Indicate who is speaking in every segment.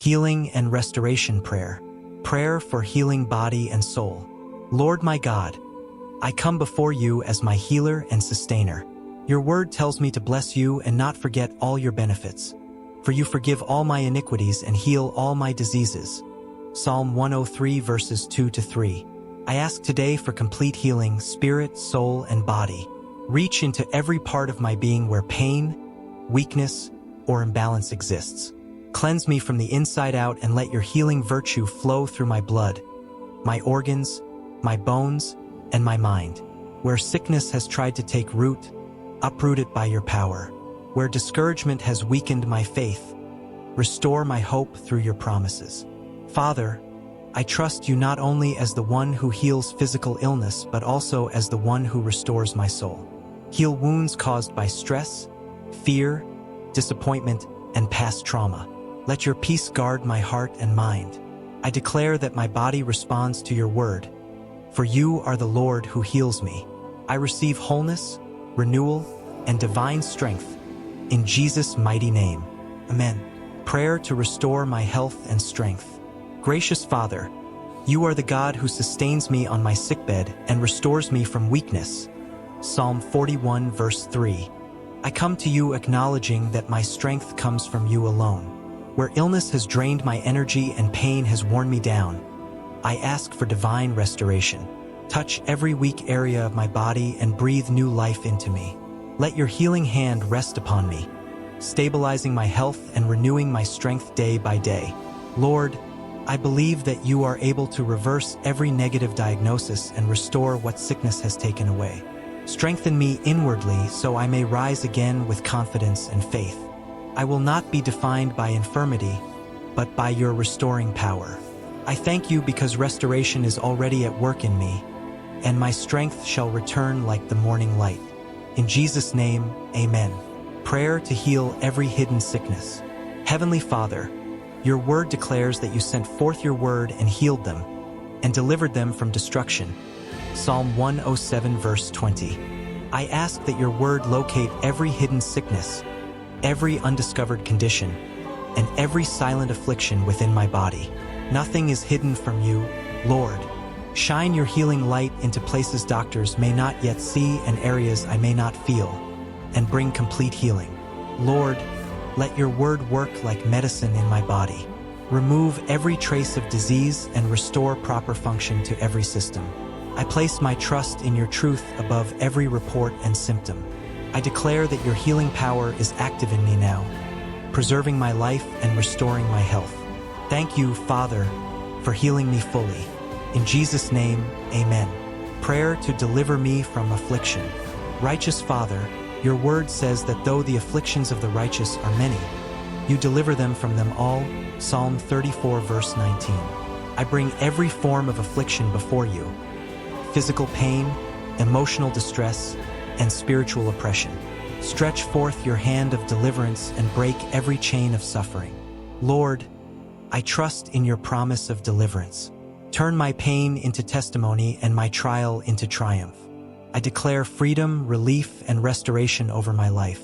Speaker 1: Healing and Restoration Prayer. Prayer for healing body and soul. Lord my God, I come before you as my healer and sustainer. Your word tells me to bless you and not forget all your benefits. For you forgive all my iniquities and heal all my diseases. Psalm 103 verses 2-3. I ask today for complete healing, spirit, soul, and body. Reach into every part of my being where pain, weakness, or imbalance exists. Cleanse me from the inside out and let your healing virtue flow through my blood, my organs, my bones, and my mind. Where sickness has tried to take root, uproot it by your power. Where discouragement has weakened my faith, restore my hope through your promises. Father, I trust you not only as the one who heals physical illness, but also as the one who restores my soul. Heal wounds caused by stress, fear, disappointment, and past trauma. Let your peace guard my heart and mind. I declare that my body responds to your word, for you are the Lord who heals me. I receive wholeness, renewal, and divine strength in Jesus' mighty name. Amen. Prayer to restore my health and strength. Gracious Father, you are the God who sustains me on my sickbed and restores me from weakness. Psalm 41 verse 3. I come to you acknowledging that my strength comes from you alone. Where illness has drained my energy and pain has worn me down, I ask for divine restoration. Touch every weak area of my body and breathe new life into me. Let your healing hand rest upon me, stabilizing my health and renewing my strength day by day. Lord, I believe that you are able to reverse every negative diagnosis and restore what sickness has taken away. Strengthen me inwardly so I may rise again with confidence and faith. I will not be defined by infirmity, but by your restoring power. I thank you because restoration is already at work in me, and my strength shall return like the morning light. In Jesus' name, amen. Prayer to heal every hidden sickness. Heavenly Father, your word declares that you sent forth your word and healed them, and delivered them from destruction. Psalm 107 verse 20. I ask that your word locate every hidden sickness, every undiscovered condition, and every silent affliction within my body. Nothing is hidden from you, Lord. Shine your healing light into places doctors may not yet see and areas I may not feel, and bring complete healing. Lord, let your word work like medicine in my body. Remove every trace of disease and restore proper function to every system. I place my trust in your truth above every report and symptom. I declare that your healing power is active in me now, preserving my life and restoring my health. Thank you, Father, for healing me fully. In Jesus' name, amen. Prayer to deliver me from affliction. Righteous Father, your word says that though the afflictions of the righteous are many, you deliver them from them all. Psalm 34 verse 19. I bring every form of affliction before you. Physical pain, emotional distress, and spiritual oppression. Stretch forth your hand of deliverance and break every chain of suffering. Lord, I trust in your promise of deliverance. Turn my pain into testimony and my trial into triumph. I declare freedom, relief, and restoration over my life.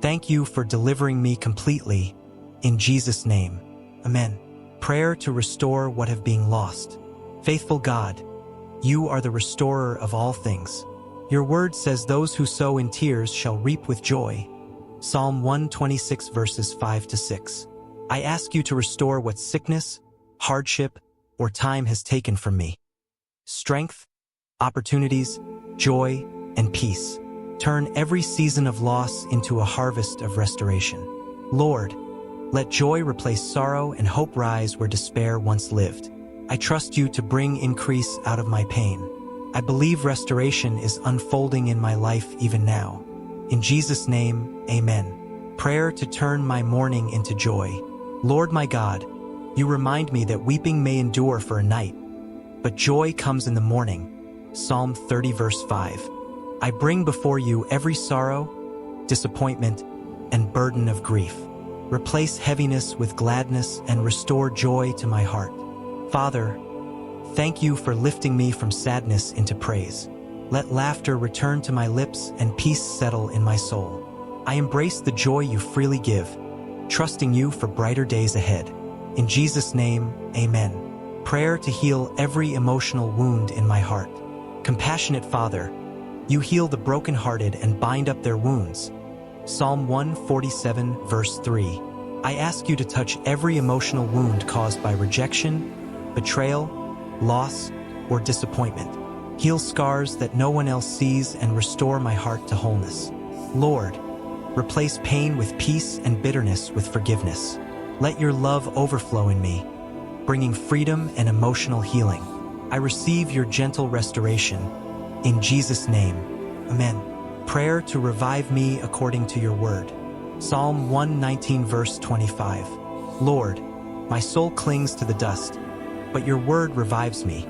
Speaker 1: Thank you for delivering me completely. In Jesus' name, amen. Prayer to restore what have been lost. Faithful God, you are the restorer of all things. Your word says those who sow in tears shall reap with joy. Psalm 126 verses 5-6. I ask you to restore what sickness, hardship, or time has taken from me. Strength, opportunities, joy, and peace. Turn every season of loss into a harvest of restoration. Lord, let joy replace sorrow and hope rise where despair once lived. I trust you to bring increase out of my pain. I believe restoration is unfolding in my life even now. In Jesus' name, amen. Prayer to turn my mourning into joy. Lord my God, you remind me that weeping may endure for a night, but joy comes in the morning. Psalm 30 verse 5. I bring before you every sorrow, disappointment, and burden of grief. Replace heaviness with gladness and restore joy to my heart. Father, thank you for lifting me from sadness into praise. Let laughter return to my lips and peace settle in my soul. I embrace the joy you freely give, trusting you for brighter days ahead. In Jesus' name, amen. Prayer to heal every emotional wound in my heart. Compassionate Father, you heal the brokenhearted and bind up their wounds. Psalm 147, verse 3. I ask you to touch every emotional wound caused by rejection, betrayal, loss, or disappointment. Heal scars that no one else sees and restore my heart to wholeness. Lord, replace pain with peace and bitterness with forgiveness. Let your love overflow in me, bringing freedom and emotional healing. I receive your gentle restoration. In Jesus' name, amen. Prayer to revive me according to your word. Psalm 119, verse 25. Lord, my soul clings to the dust, but your word revives me.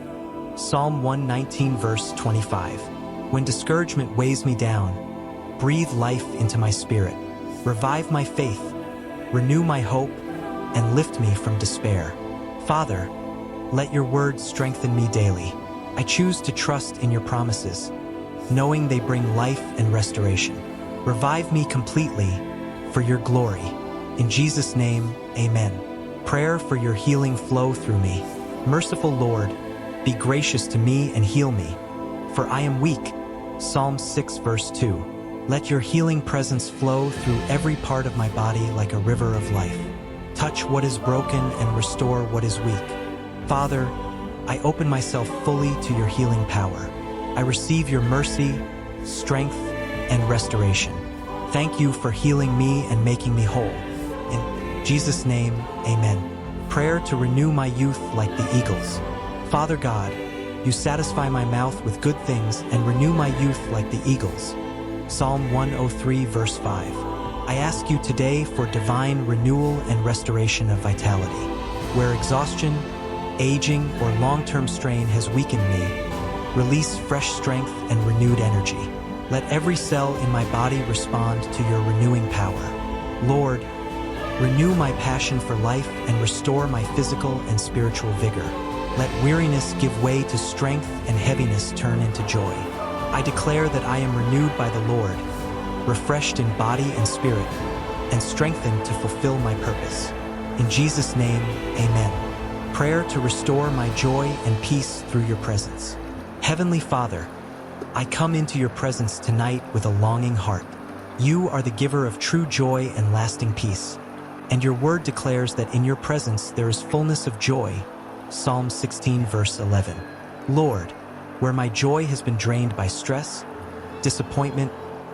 Speaker 1: Psalm 119, verse 25. When discouragement weighs me down, breathe life into my spirit. Revive my faith, renew my hope, and lift me from despair. Father, let your word strengthen me daily. I choose to trust in your promises, knowing they bring life and restoration. Revive me completely for your glory. In Jesus' name, amen. Prayer for your healing flow through me. Merciful Lord, be gracious to me and heal me, for I am weak. Psalm 6, verse 2. Let your healing presence flow through every part of my body like a river of life. Touch what is broken and restore what is weak. Father, I open myself fully to your healing power. I receive your mercy, strength, and restoration. Thank you for healing me and making me whole. In Jesus' name, amen. Prayer to renew my youth like the eagles. Father God, you satisfy my mouth with good things and renew my youth like the eagles. Psalm 103, verse 5. I ask you today for divine renewal and restoration of vitality. Where exhaustion, aging, or long-term strain has weakened me, release fresh strength and renewed energy. Let every cell in my body respond to your renewing power. Lord, renew my passion for life and restore my physical and spiritual vigor. Let weariness give way to strength and heaviness turn into joy. I declare that I am renewed by the Lord, refreshed in body and spirit, and strengthened to fulfill my purpose. In Jesus' name, amen. Prayer to restore my joy and peace through your presence. Heavenly Father, I come into your presence tonight with a longing heart. You are the giver of true joy and lasting peace, and your word declares that in your presence there is fullness of joy. Psalm 16, verse 11. Lord, where my joy has been drained by stress, disappointment,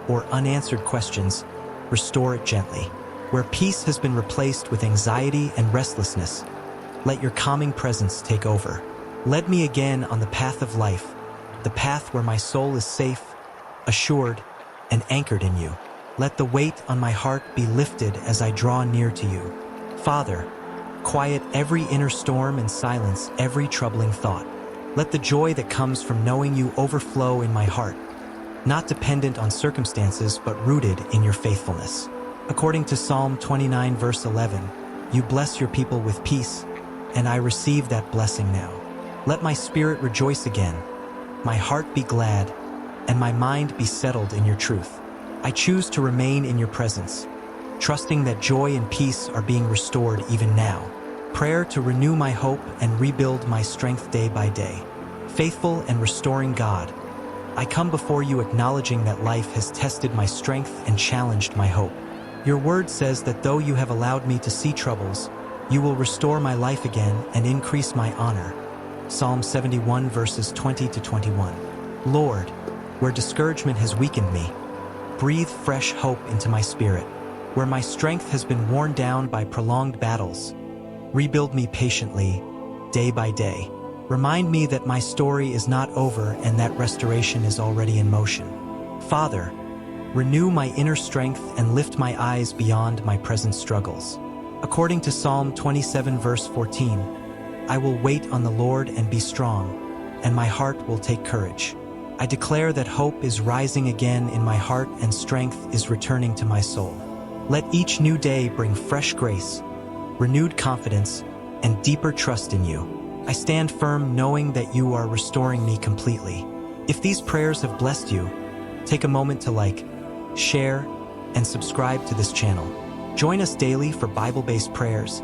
Speaker 1: or unanswered questions, restore it gently. Where peace has been replaced with anxiety and restlessness, let your calming presence take over. Lead me again on the path of life, the path where my soul is safe, assured, and anchored in you. Let the weight on my heart be lifted as I draw near to you. Father, quiet every inner storm and silence every troubling thought. Let the joy that comes from knowing you overflow in my heart, not dependent on circumstances but rooted in your faithfulness. According to Psalm 29, verse 11, you bless your people with peace, and I receive that blessing now. Let my spirit rejoice again, my heart be glad, and my mind be settled in your truth. I choose to remain in your presence, trusting that joy and peace are being restored even now. Prayer to renew my hope and rebuild my strength day by day. Faithful and restoring God, I come before you acknowledging that life has tested my strength and challenged my hope. Your word says that though you have allowed me to see troubles, you will restore my life again and increase my honor. Psalm 71, verses 20 to 21. Lord, where discouragement has weakened me, breathe fresh hope into my spirit. Where my strength has been worn down by prolonged battles, rebuild me patiently, day by day. Remind me that my story is not over and that restoration is already in motion. Father, renew my inner strength and lift my eyes beyond my present struggles. According to Psalm 27, verse 14, I will wait on the Lord and be strong, and my heart will take courage. I declare that hope is rising again in my heart and strength is returning to my soul. Let each new day bring fresh grace, renewed confidence, and deeper trust in you. I stand firm knowing that you are restoring me completely. If these prayers have blessed you, take a moment to like, share, and subscribe to this channel. Join us daily for Bible-based prayers,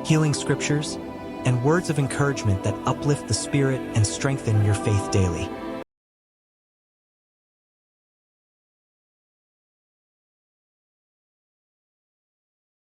Speaker 1: healing scriptures, and words of encouragement that uplift the spirit and strengthen your faith daily.